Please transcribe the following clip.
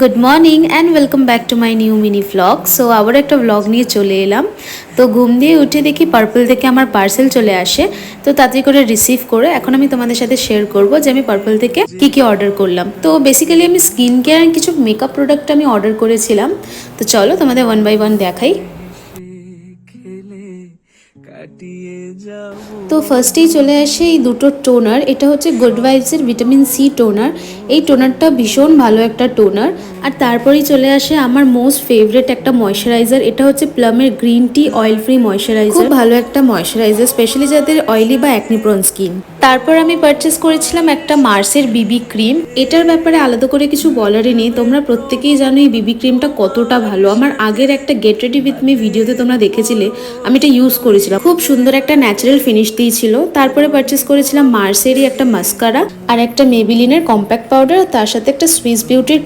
Good morning and welcome back to my new mini vlog. So আবার একটা vlog নিয়ে চলে এলাম। তো ঘুম দিয়ে উঠে দেখি পার্পল থেকে আমার পার্সেল চলে আসে। তো তাড়াতাড়ি করে রিসিভ করে এখন আমি তোমাদের সাথে শেয়ার করব যে আমি পার্পল থেকে কি কি অর্ডার করলাম। তো বেসিক্যালি আমি স্কিন কেয়ার অ্যান্ড কিছু মেকআপ প্রোডাক্ট আমি অর্ডার করেছিলাম। তো চলো তোমাদের ওয়ান বাই ওয়ান দেখাই। তো ফার্স্টেই চলে আসে এই দুটো টোনার। এটা হচ্ছে গুড ভাইবসের ভিটামিন সি টোনার। এই টোনারটা ভীষণ ভালো একটা টোনার। আর তারপরেই চলে আসে আমার মোস্ট ফেভারিট একটা ময়শ্চারাইজার। এটা হচ্ছে প্লামের green tea oil free moisturiser. খুব ভালো একটা ময়শ্চারাইজার, স্পেশালি যাদের অয়েলি বা অ্যাকনি প্রোন স্কিন। তারপর আমি পারচেস করেছিলাম একটা মার্সের বিবি ক্রিম। এটার ব্যাপারে আলাদা করে কিছু বলারই নেই, তোমরা প্রত্যেকেই জানো এই বিবি ক্রিমটা কতটা ভালো। আমার আগের একটা গেট রেডি উইথ মি ভিডিওতে তোমরা দেখেছিলে আমি এটা ইউজ করেছিলাম, খুব সুন্দর একটা ন্যাচারাল ফিনিশ দিয়েছিল। তারপরে পারচেস করেছিলাম মার্সেরই একটা মাস্কারা আর একটা মেবিলিনের কম্প্যাক্ট পাউডার, তার সাথে একটা সুইস বিউটির